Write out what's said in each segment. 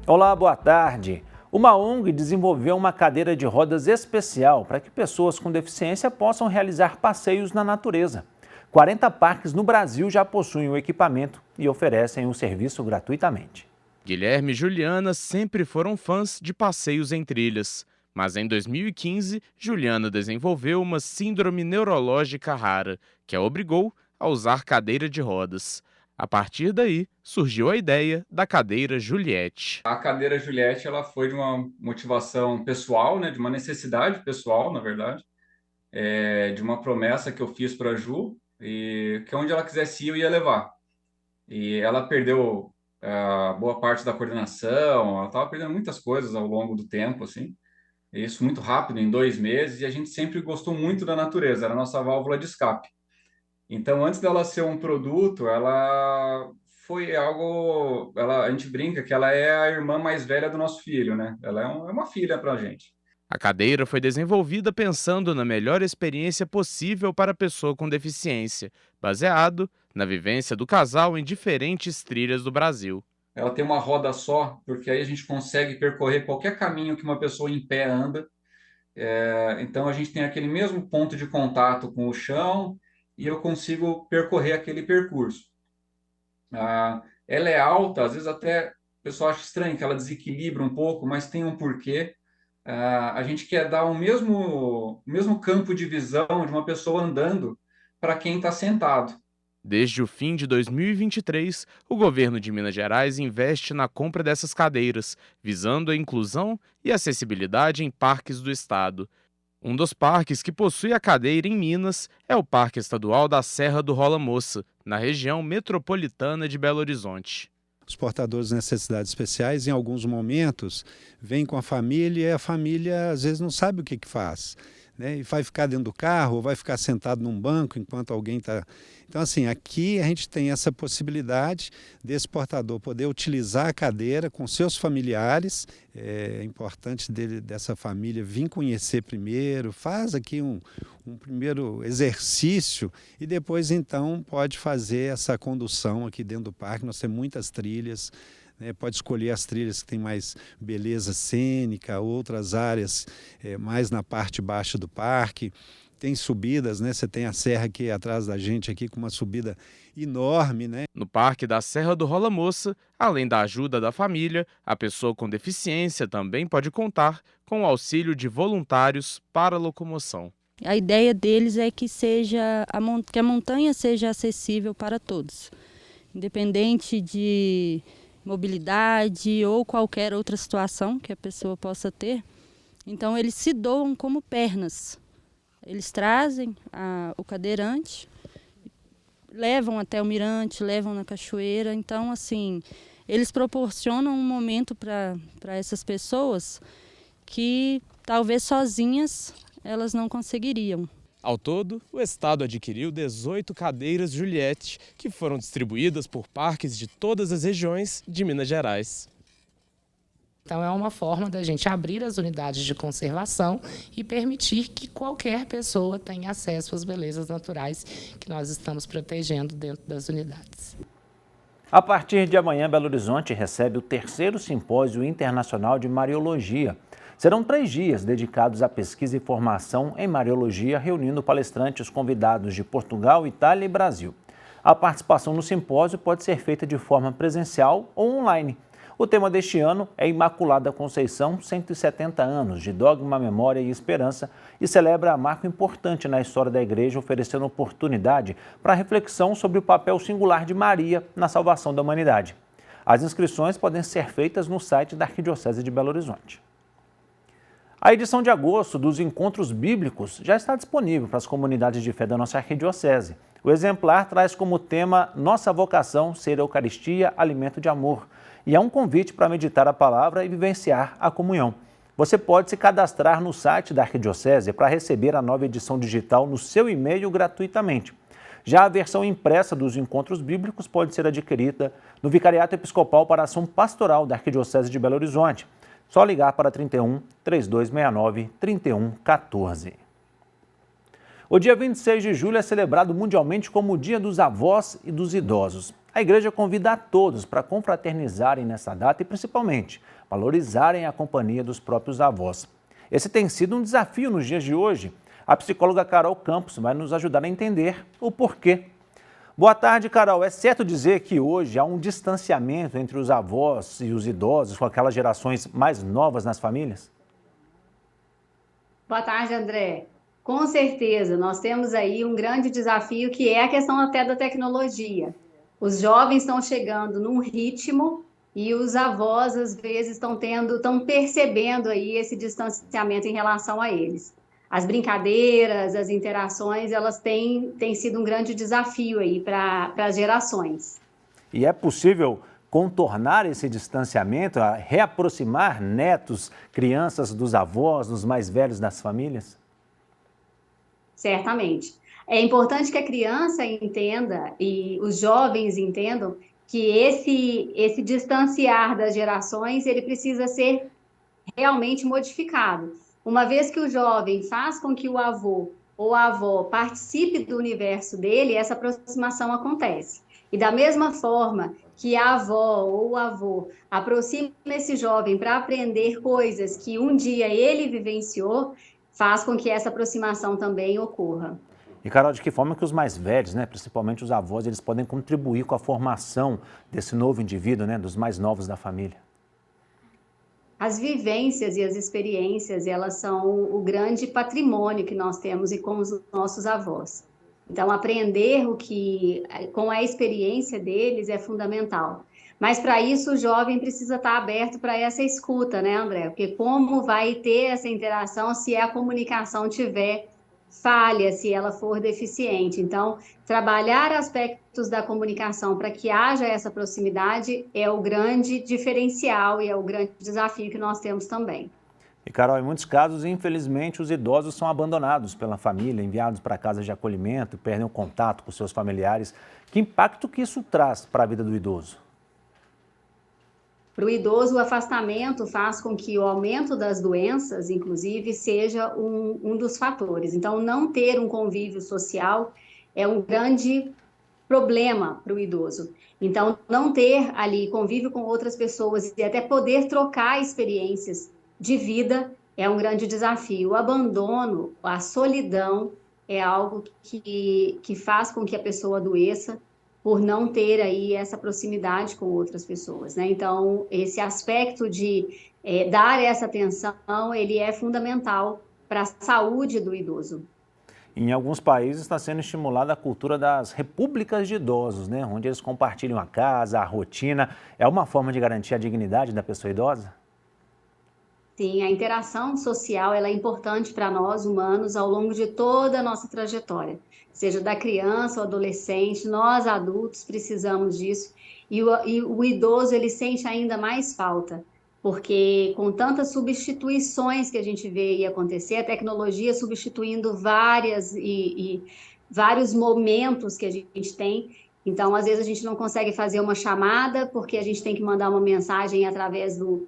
Olá, boa tarde. Uma ONG desenvolveu uma cadeira de rodas especial para que pessoas com deficiência possam realizar passeios na natureza. 40 parques no Brasil já possuem o equipamento e oferecem o serviço gratuitamente. Guilherme e Juliana sempre foram fãs de passeios em trilhas. Mas em 2015, Juliana desenvolveu uma síndrome neurológica rara, que a obrigou a usar cadeira de rodas. A partir daí, surgiu a ideia da cadeira Juliette. A cadeira Juliette, ela foi de uma motivação pessoal, né, de uma necessidade pessoal, na verdade, de uma promessa que eu fiz para a Ju, e que onde ela quisesse ir eu ia levar. E ela perdeu boa parte da coordenação, ela estava perdendo muitas coisas ao longo do tempo, assim, e isso muito rápido, em 2 meses, e a gente sempre gostou muito da natureza, era a nossa válvula de escape. Então, antes dela ser um produto, ela foi algo. A gente brinca que ela é a irmã mais velha do nosso filho, né? Ela é uma filha para a gente. A cadeira foi desenvolvida pensando na melhor experiência possível para a pessoa com deficiência, baseado na vivência do casal em diferentes trilhas do Brasil. Ela tem uma roda só, porque aí a gente consegue percorrer qualquer caminho que uma pessoa em pé anda. Então, a gente tem aquele mesmo ponto de contato com o chão e eu consigo percorrer aquele percurso. Ela é alta, às vezes até o pessoal acha estranho que ela desequilibra um pouco, mas tem um porquê. A gente quer dar o mesmo campo de visão de uma pessoa andando para quem está sentado. Desde o fim de 2023, o governo de Minas Gerais investe na compra dessas cadeiras, visando a inclusão e acessibilidade em parques do estado. Um dos parques que possui a cadeira em Minas é o Parque Estadual da Serra do Rola Moça, na região metropolitana de Belo Horizonte. Os portadores de necessidades especiais, em alguns momentos, vêm com a família e a família às vezes não sabe o que faz, né? E vai ficar dentro do carro ou vai ficar sentado num banco enquanto alguém está... Então, assim, aqui a gente tem essa possibilidade desse portador poder utilizar a cadeira com seus familiares. É importante dessa família vir conhecer primeiro, faz aqui um primeiro exercício e depois, então, pode fazer essa condução aqui dentro do parque. Nós temos muitas trilhas. Pode escolher as trilhas que têm mais beleza cênica, outras áreas mais na parte baixa do parque. Tem subidas, né? Você tem a serra aqui atrás da gente, aqui com uma subida enorme, né? No Parque da Serra do Rola Moça, além da ajuda da família, a pessoa com deficiência também pode contar com o auxílio de voluntários para a locomoção. A ideia deles é que que a montanha seja acessível para todos, independente de mobilidade ou qualquer outra situação que a pessoa possa ter. Então, eles se doam como pernas. Eles trazem o cadeirante, levam até o mirante, levam na cachoeira. Então, assim, eles proporcionam um momento para essas pessoas que talvez sozinhas elas não conseguiriam. Ao todo, o estado adquiriu 18 cadeiras Juliette, que foram distribuídas por parques de todas as regiões de Minas Gerais. Então é uma forma da gente abrir as unidades de conservação e permitir que qualquer pessoa tenha acesso às belezas naturais que nós estamos protegendo dentro das unidades. A partir de amanhã, Belo Horizonte recebe o 3º Simpósio Internacional de Mariologia. Serão 3 dias dedicados à pesquisa e formação em Mariologia, reunindo palestrantes convidados de Portugal, Itália e Brasil. A participação no simpósio pode ser feita de forma presencial ou online. O tema deste ano é Imaculada Conceição, 170 anos de dogma, memória e esperança, e celebra marco importante na história da Igreja, oferecendo oportunidade para reflexão sobre o papel singular de Maria na salvação da humanidade. As inscrições podem ser feitas no site da Arquidiocese de Belo Horizonte. A edição de agosto dos Encontros Bíblicos já está disponível para as comunidades de fé da nossa Arquidiocese. O exemplar traz como tema Nossa vocação ser a Eucaristia, alimento de amor. E é um convite para meditar a palavra e vivenciar a comunhão. Você pode se cadastrar no site da Arquidiocese para receber a nova edição digital no seu e-mail gratuitamente. Já a versão impressa dos Encontros Bíblicos pode ser adquirida no Vicariato Episcopal para a Ação Pastoral da Arquidiocese de Belo Horizonte. Só ligar para 31 3269 3114. O dia 26 de julho é celebrado mundialmente como o Dia dos Avós e dos Idosos. A igreja convida a todos para confraternizarem nessa data e, principalmente, valorizarem a companhia dos próprios avós. Esse tem sido um desafio nos dias de hoje. A psicóloga Carol Campos vai nos ajudar a entender o porquê. Boa tarde, Carol. É certo dizer que hoje há um distanciamento entre os avós e os idosos com aquelas gerações mais novas nas famílias? Boa tarde, André. Com certeza, nós temos aí um grande desafio que é a questão até da tecnologia. Os jovens estão chegando num ritmo e os avós, às vezes, estão percebendo aí esse distanciamento em relação a eles. As brincadeiras, as interações, elas têm sido um grande desafio aí para as gerações. E é possível contornar esse distanciamento, reaproximar netos, crianças dos avós, dos mais velhos das famílias? Certamente. É importante que a criança entenda e os jovens entendam que esse distanciar das gerações, ele precisa ser realmente modificado. Uma vez que o jovem faz com que o avô ou a avó participe do universo dele, essa aproximação acontece. E da mesma forma que a avó ou o avô aproxima esse jovem para aprender coisas que um dia ele vivenciou, faz com que essa aproximação também ocorra. E, Carol, de que forma que os mais velhos, principalmente os avós, eles podem contribuir com a formação desse novo indivíduo, dos mais novos da família? As vivências e as experiências, elas são o grande patrimônio que nós temos e com os nossos avós. Então, aprender com a experiência deles é fundamental. Mas, para isso, o jovem precisa estar aberto para essa escuta, né, André? Porque como vai ter essa interação se a comunicação tiver falha, se ela for deficiente? Então, trabalhar aspectos da comunicação para que haja essa proximidade é o grande diferencial e é o grande desafio que nós temos também. E, Carol, em muitos casos, infelizmente, os idosos são abandonados pela família, enviados para casas de acolhimento, perdem o contato com seus familiares. Que impacto que isso traz para a vida do idoso? Para o idoso, o afastamento faz com que o aumento das doenças, inclusive, seja um dos fatores. Então, não ter um convívio social é um grande problema para o idoso. Então, não ter ali convívio com outras pessoas e até poder trocar experiências de vida é um grande desafio. O abandono, a solidão é algo que faz com que a pessoa adoeça por não ter aí essa proximidade com outras pessoas, né? Então, esse aspecto de dar essa atenção, ele é fundamental para a saúde do idoso. Em alguns países está sendo estimulada a cultura das repúblicas de idosos, onde eles compartilham a casa, a rotina. É uma forma de garantir a dignidade da pessoa idosa? Sim, a interação social ela é importante para nós, humanos, ao longo de toda a nossa trajetória. Seja da criança ou adolescente, nós adultos precisamos disso. E o idoso, ele sente ainda mais falta, porque com tantas substituições que a gente vê acontecer, a tecnologia substituindo vários momentos que a gente tem. Então, às vezes a gente não consegue fazer uma chamada, porque a gente tem que mandar uma mensagem através do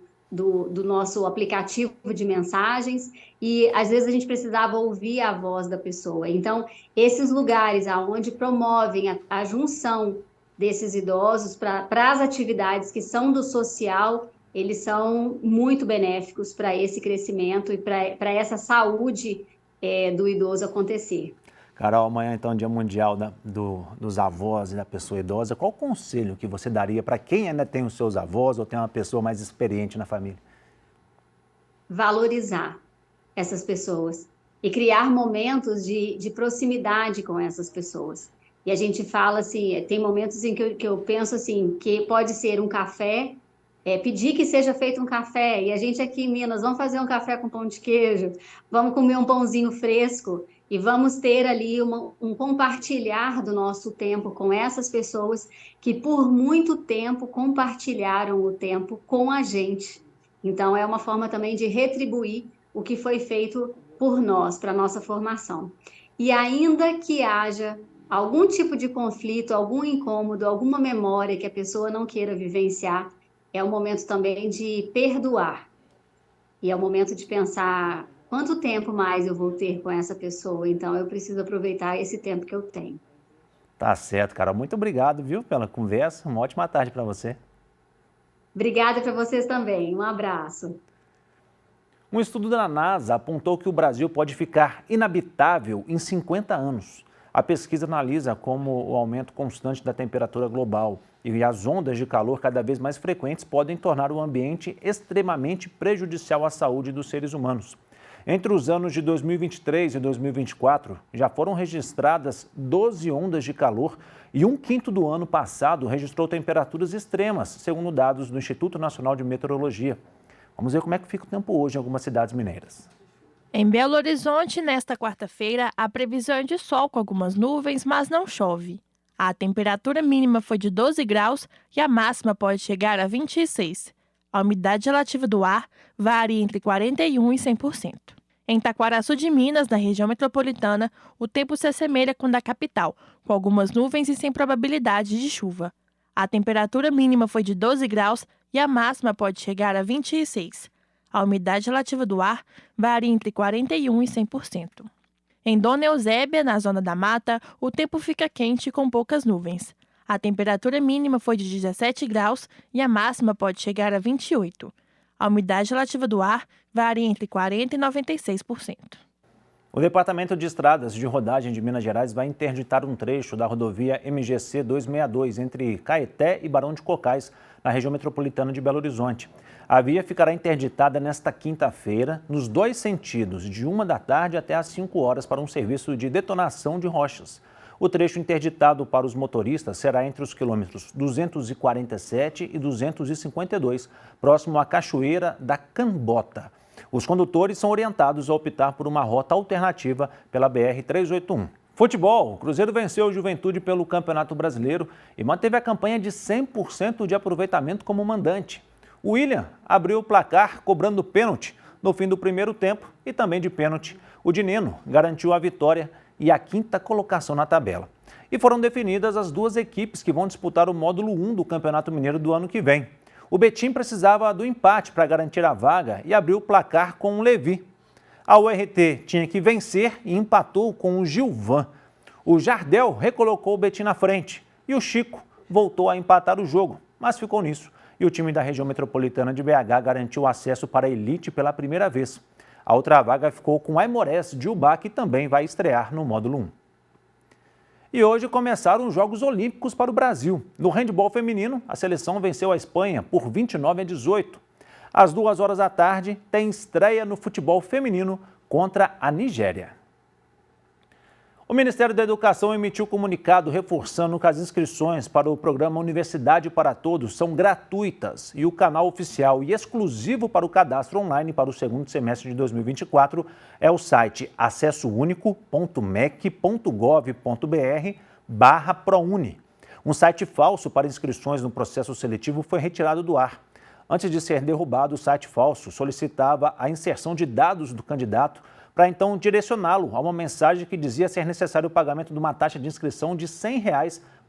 nosso aplicativo de mensagens, e às vezes a gente precisava ouvir a voz da pessoa. Então, esses lugares onde promovem a junção desses idosos para as atividades que são do social, eles são muito benéficos para esse crescimento e para essa saúde do idoso acontecer. Carol, amanhã então é o Dia Mundial dos Avós e da Pessoa Idosa. Qual o conselho que você daria para quem ainda tem os seus avós ou tem uma pessoa mais experiente na família? Valorizar essas pessoas e criar momentos de proximidade com essas pessoas. E a gente fala assim, tem momentos em que eu penso assim, que pode ser um café, pedir que seja feito um café, e a gente aqui em Minas, vamos fazer um café com pão de queijo, vamos comer um pãozinho fresco, e vamos ter ali um compartilhar do nosso tempo com essas pessoas que por muito tempo compartilharam o tempo com a gente. Então, é uma forma também de retribuir o que foi feito por nós, para a nossa formação. E ainda que haja algum tipo de conflito, algum incômodo, alguma memória que a pessoa não queira vivenciar, é o momento também de perdoar. E é o momento de pensar quanto tempo mais eu vou ter com essa pessoa? Então, eu preciso aproveitar esse tempo que eu tenho. Tá certo, Carol. Muito obrigado, viu, pela conversa. Uma ótima tarde para você. Obrigada para vocês também. Um abraço. Um estudo da NASA apontou que o Brasil pode ficar inabitável em 50 anos. A pesquisa analisa como o aumento constante da temperatura global e as ondas de calor cada vez mais frequentes podem tornar o ambiente extremamente prejudicial à saúde dos seres humanos. Entre os anos de 2023 e 2024, já foram registradas 12 ondas de calor e 1/5 do ano passado registrou temperaturas extremas, segundo dados do Instituto Nacional de Meteorologia. Vamos ver como é que fica o tempo hoje em algumas cidades mineiras. Em Belo Horizonte, nesta quarta-feira, a previsão é de sol com algumas nuvens, mas não chove. A temperatura mínima foi de 12 graus e a máxima pode chegar a 26. A umidade relativa do ar varia entre 41% e 100%. Em Taquaraçu de Minas, na região metropolitana, o tempo se assemelha com o da capital, com algumas nuvens e sem probabilidade de chuva. A temperatura mínima foi de 12 graus e a máxima pode chegar a 26. A umidade relativa do ar varia entre 41% e 100%. Em Dona Eusébia, na zona da mata, o tempo fica quente com poucas nuvens. A temperatura mínima foi de 17 graus e a máxima pode chegar a 28. A umidade relativa do ar varia entre 40% e 96%. O Departamento de Estradas de Rodagem de Minas Gerais vai interditar um trecho da rodovia MGC 262 entre Caeté e Barão de Cocais, na região metropolitana de Belo Horizonte. A via ficará interditada nesta quinta-feira, nos dois sentidos, de 1 da tarde até às 5 horas, para um serviço de detonação de rochas. O trecho interditado para os motoristas será entre os quilômetros 247 e 252, próximo à Cachoeira da Cambota. Os condutores são orientados a optar por uma rota alternativa pela BR-381. Futebol, o Cruzeiro venceu o Juventude pelo Campeonato Brasileiro e manteve a campanha de 100% de aproveitamento como mandante. O William abriu o placar cobrando pênalti no fim do primeiro tempo e também de pênalti. O Dineno garantiu a vitória e a 5ª colocação na tabela. E foram definidas as duas equipes que vão disputar o módulo 1 do Campeonato Mineiro do ano que vem. O Betim precisava do empate para garantir a vaga e abriu o placar com o Levi. A URT tinha que vencer e empatou com o Gilvan. O Jardel recolocou o Betim na frente e o Chico voltou a empatar o jogo, mas ficou nisso. E o time da região metropolitana de BH garantiu acesso para a elite pela primeira vez. A outra vaga ficou com o Aimorés de Ubá, que também vai estrear no módulo 1. E hoje começaram os Jogos Olímpicos para o Brasil. No handebol feminino, a seleção venceu a Espanha por 29-18. Às 2 horas da tarde, tem estreia no futebol feminino contra a Nigéria. O Ministério da Educação emitiu comunicado reforçando que as inscrições para o programa Universidade para Todos são gratuitas e o canal oficial e exclusivo para o cadastro online para o segundo semestre de 2024 é o site acessounico.mec.gov.br/prouni. Um site falso para inscrições no processo seletivo foi retirado do ar. Antes de ser derrubado, o site falso solicitava a inserção de dados do candidato para então direcioná-lo a uma mensagem que dizia ser necessário o pagamento de uma taxa de inscrição de R$ 100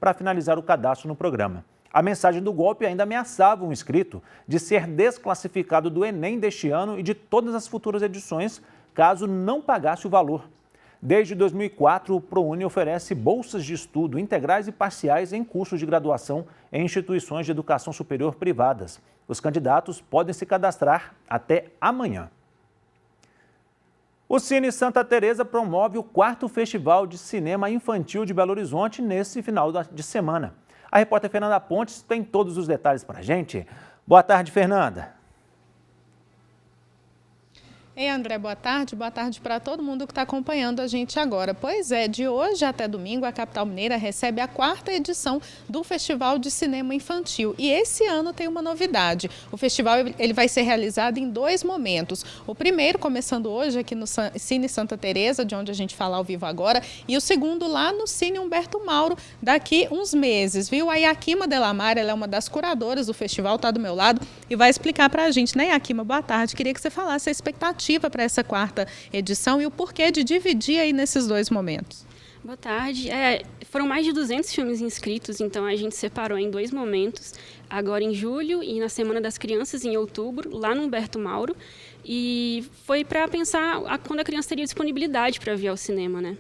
para finalizar o cadastro no programa. A mensagem do golpe ainda ameaçava o inscrito de ser desclassificado do Enem deste ano e de todas as futuras edições, caso não pagasse o valor. Desde 2004, o ProUni oferece bolsas de estudo integrais e parciais em cursos de graduação em instituições de educação superior privadas. Os candidatos podem se cadastrar até amanhã. O Cine Santa Teresa promove o 4º Festival de Cinema Infantil de Belo Horizonte nesse final de semana. A repórter Fernanda Pontes tem todos os detalhes para a gente. Boa tarde, Fernanda. Ei, André, boa tarde para todo mundo que está acompanhando a gente agora. Pois é, de hoje até domingo, a capital mineira recebe a 4ª edição do Festival de Cinema Infantil. E esse ano tem uma novidade. O festival ele vai ser realizado em 2 momentos. O primeiro, começando hoje aqui no Cine Santa Teresa, de onde a gente fala ao vivo agora, e o segundo lá no Cine Humberto Mauro, daqui uns meses, viu? A Yakima Delamar, ela é uma das curadoras do festival, está do meu lado e vai explicar para a gente, né, Yakima? Boa tarde. Queria que você falasse a expectativa para essa 4ª edição e o porquê de dividir aí nesses 2 momentos. Boa tarde. Foram mais de 200 filmes inscritos, então a gente separou em 2 momentos, agora em julho e na Semana das Crianças, em outubro, lá no Humberto Mauro. E foi para pensar quando a criança teria disponibilidade para vir ao cinema, né?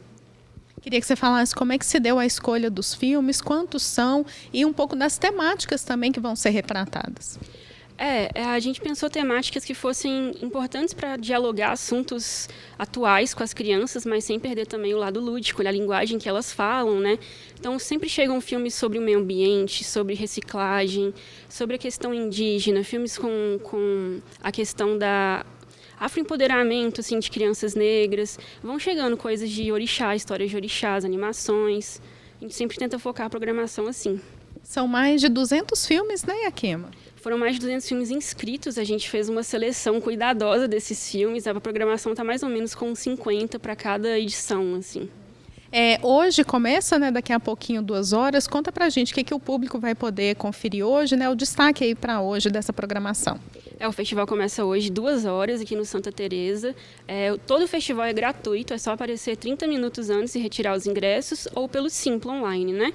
Queria que você falasse como é que se deu a escolha dos filmes, quantos são e um pouco das temáticas também que vão ser retratadas. A gente pensou temáticas que fossem importantes para dialogar assuntos atuais com as crianças, mas sem perder também o lado lúdico, a linguagem que elas falam, né? Então, sempre chegam filmes sobre o meio ambiente, sobre reciclagem, sobre a questão indígena, filmes com a questão da afroempoderamento, assim, de crianças negras. Vão chegando coisas de orixá, histórias de orixás, animações. A gente sempre tenta focar a programação assim. São mais de 200 filmes, né, Yakima? Foram mais de 200 filmes inscritos, a gente fez uma seleção cuidadosa desses filmes, a programação está mais ou menos com 50 para cada edição, assim. Hoje começa, né, daqui a pouquinho, 2 horas. Conta pra gente o que o público vai poder conferir hoje, né, o destaque aí para hoje dessa programação. O festival começa hoje, 2 horas, aqui no Santa Teresa. Todo o festival é gratuito, é só aparecer 30 minutos antes e retirar os ingressos, ou pelo Simpla Online, né?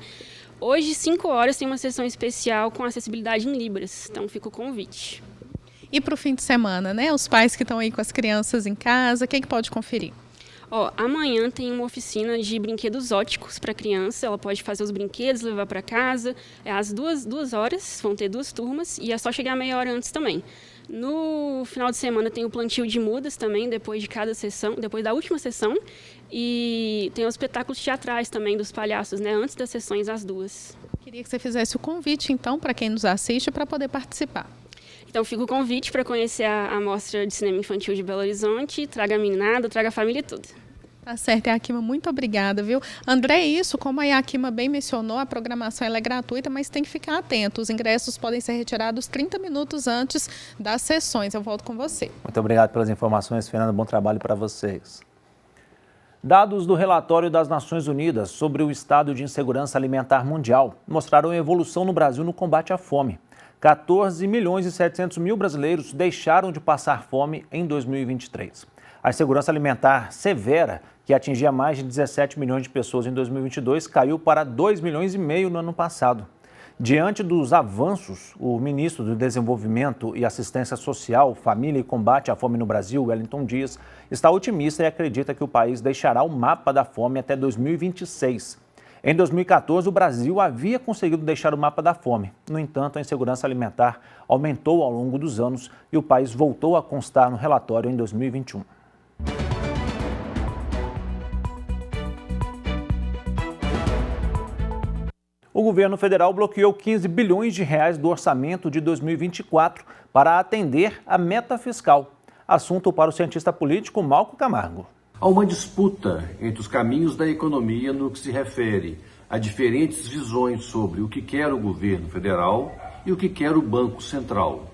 Hoje, 5 horas, tem uma sessão especial com acessibilidade em Libras, então fica o convite. E para o fim de semana, né? Os pais que estão aí com as crianças em casa, quem que pode conferir? Amanhã tem uma oficina de brinquedos óticos para criança, ela pode fazer os brinquedos, levar para casa. Às 2 horas, vão ter 2 turmas e é só chegar meia hora antes também. No final de semana tem o plantio de mudas também, depois de cada sessão, depois da última sessão. E tem os espetáculos teatrais também dos palhaços, né, antes das sessões às 2. Queria que você fizesse o convite, então, para quem nos assiste, para poder participar. Então, fica o convite para conhecer a Mostra de Cinema Infantil de Belo Horizonte. Traga a meninada, traga a família toda. Tá certo, Yakima, muito obrigada, viu? André, como a Yakima bem mencionou, a programação ela é gratuita, mas tem que ficar atento. Os ingressos podem ser retirados 30 minutos antes das sessões. Eu volto com você. Muito obrigado pelas informações, Fernanda. Bom trabalho para vocês. Dados do relatório das Nações Unidas sobre o estado de insegurança alimentar mundial mostraram evolução no Brasil no combate à fome. 14 milhões e 700 mil brasileiros deixaram de passar fome em 2023. A insegurança alimentar severa, que atingia mais de 17 milhões de pessoas em 2022, caiu para 2 milhões e meio no ano passado. Diante dos avanços, o ministro do Desenvolvimento e Assistência Social, Família e Combate à Fome no Brasil, Wellington Dias, está otimista e acredita que o país deixará o mapa da fome até 2026. Em 2014, o Brasil havia conseguido deixar o mapa da fome. No entanto, a insegurança alimentar aumentou ao longo dos anos e o país voltou a constar no relatório em 2021. O governo federal bloqueou 15 bilhões de reais do orçamento de 2024 para atender a meta fiscal. Assunto para o cientista político Malco Camargo. Há uma disputa entre os caminhos da economia no que se refere a diferentes visões sobre o que quer o governo federal e o que quer o Banco Central.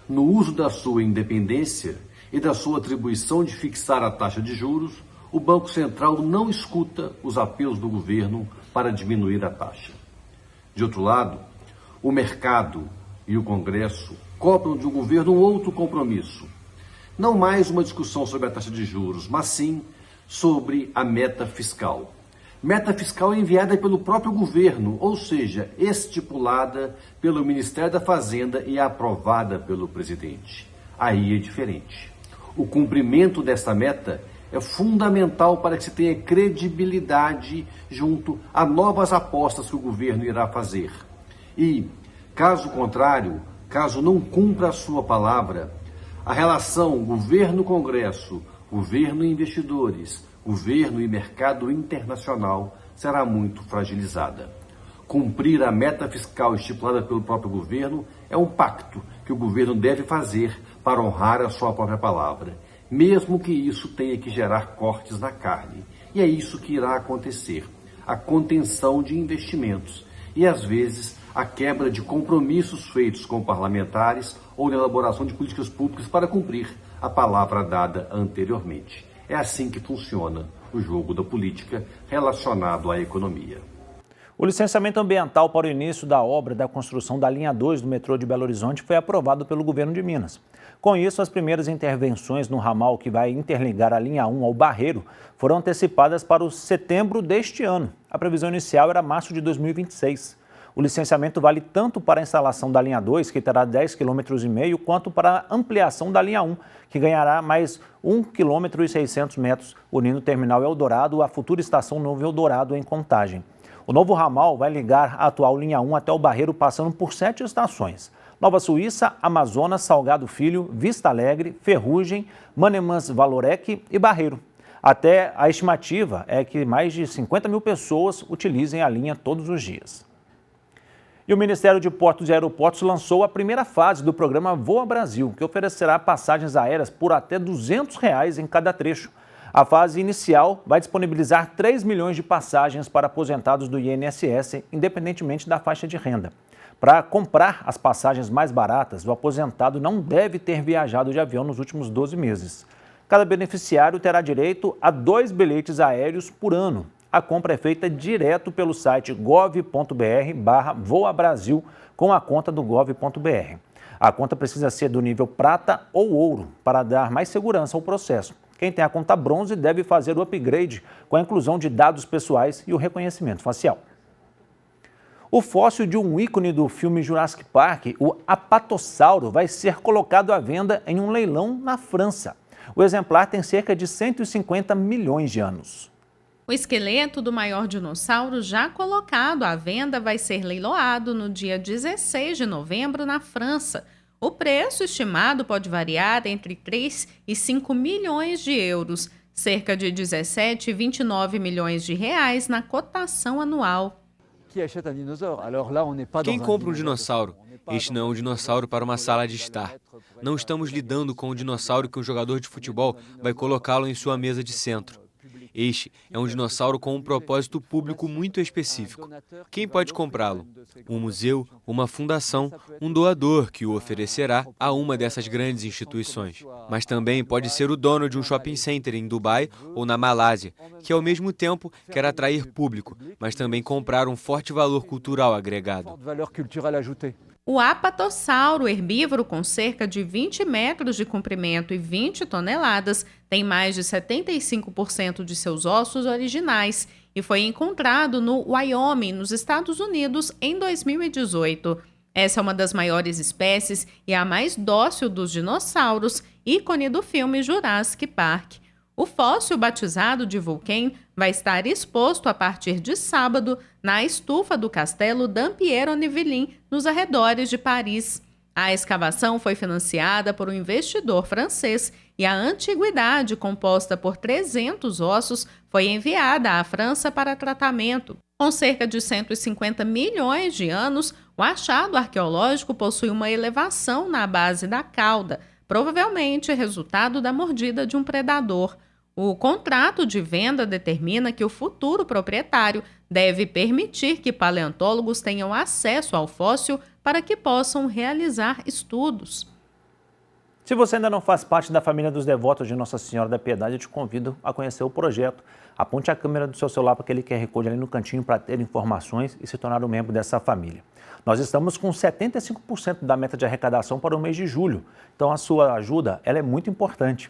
No uso da sua independência e da sua atribuição de fixar a taxa de juros, o Banco Central não escuta os apelos do governo para diminuir a taxa. De outro lado, o mercado e o Congresso cobram de um governo um outro compromisso. Não mais uma discussão sobre a taxa de juros, mas sim sobre a meta fiscal. Meta fiscal enviada pelo próprio governo, ou seja, estipulada pelo Ministério da Fazenda e aprovada pelo presidente. Aí é diferente. O cumprimento desta meta é fundamental para que se tenha credibilidade junto a novas apostas que o governo irá fazer. E, caso contrário, caso não cumpra a sua palavra, a relação governo-congresso, governo e investidores, governo e mercado internacional será muito fragilizada. Cumprir a meta fiscal estipulada pelo próprio governo é um pacto que o governo deve fazer para honrar a sua própria palavra, mesmo que isso tenha que gerar cortes na carne. E é isso que irá acontecer, a contenção de investimentos e, às vezes, a quebra de compromissos feitos com parlamentares ou na elaboração de políticas públicas para cumprir a palavra dada anteriormente. É assim que funciona o jogo da política relacionado à economia. O licenciamento ambiental para o início da obra da construção da linha 2 do metrô de Belo Horizonte foi aprovado pelo governo de Minas. Com isso, as primeiras intervenções no ramal que vai interligar a linha 1 ao Barreiro foram antecipadas para o setembro deste ano. A previsão inicial era março de 2026. O licenciamento vale tanto para a instalação da linha 2, que terá 10,5 km, quanto para a ampliação da linha 1, que ganhará mais 1,6 km, unindo o terminal Eldorado à futura estação Novo Eldorado, em Contagem. O novo ramal vai ligar a atual linha 1 até o Barreiro, passando por 7 estações: Nova Suíça, Amazonas, Salgado Filho, Vista Alegre, Ferrugem, Manemans Valorec e Barreiro. Até a estimativa é que mais de 50 mil pessoas utilizem a linha todos os dias. E o Ministério de Portos e Aeroportos lançou a primeira fase do programa Voa Brasil, que oferecerá passagens aéreas por até R$ 200 em cada trecho. A fase inicial vai disponibilizar 3 milhões de passagens para aposentados do INSS, independentemente da faixa de renda. Para comprar as passagens mais baratas, o aposentado não deve ter viajado de avião nos últimos 12 meses. Cada beneficiário terá direito a 2 bilhetes aéreos por ano. A compra é feita direto pelo site gov.br/voabrasil com a conta do gov.br. A conta precisa ser do nível prata ou ouro para dar mais segurança ao processo. Quem tem a conta bronze deve fazer o upgrade com a inclusão de dados pessoais e o reconhecimento facial. O fóssil de um ícone do filme Jurassic Park, o apatossauro, vai ser colocado à venda em um leilão na França. O exemplar tem cerca de 150 milhões de anos. O esqueleto do maior dinossauro já colocado à venda vai ser leiloado no dia 16 de novembro na França. O preço estimado pode variar entre 3 e 5 milhões de euros, cerca de 17 e 29 milhões de reais na cotação anual. Quem compra um dinossauro? Este não é um dinossauro para uma sala de estar. Não estamos lidando com um dinossauro que um jogador de futebol vai colocá-lo em sua mesa de centro. Este é um dinossauro com um propósito público muito específico. Quem pode comprá-lo? Um museu, uma fundação, um doador que o oferecerá a uma dessas grandes instituições. Mas também pode ser o dono de um shopping center em Dubai ou na Malásia, que ao mesmo tempo quer atrair público, mas também comprar um forte valor cultural agregado. O apatossauro, herbívoro com cerca de 20 metros de comprimento e 20 toneladas, tem mais de 75% de seus ossos originais e foi encontrado no Wyoming, nos Estados Unidos, em 2018. Essa é uma das maiores espécies e a mais dócil dos dinossauros, ícone do filme Jurassic Park. O fóssil, batizado de Vulcain, vai estar exposto a partir de sábado na estufa do castelo Dampierre-Nevelin, nos arredores de Paris. A escavação foi financiada por um investidor francês e a antiguidade, composta por 300 ossos, foi enviada à França para tratamento. Com cerca de 150 milhões de anos, o achado arqueológico possui uma elevação na base da cauda, provavelmente resultado da mordida de um predador. O contrato de venda determina que o futuro proprietário deve permitir que paleontólogos tenham acesso ao fóssil para que possam realizar estudos. Se você ainda não faz parte da família dos devotos de Nossa Senhora da Piedade, eu te convido a conhecer o projeto. Aponte a câmera do seu celular para aquele QR Code ali no cantinho para ter informações e se tornar um membro dessa família. Nós estamos com 75% da meta de arrecadação para o mês de julho, então a sua ajuda ela é muito importante.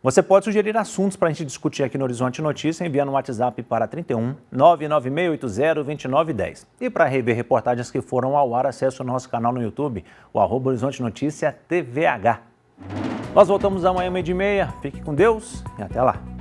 Você pode sugerir assuntos para a gente discutir aqui no Horizonte Notícia enviando um WhatsApp para 31 99680 2910. E para rever reportagens que foram ao ar, acesse o nosso canal no YouTube, o @Horizonte Notícia TVH. Nós voltamos amanhã, 12h30. Fique com Deus e até lá.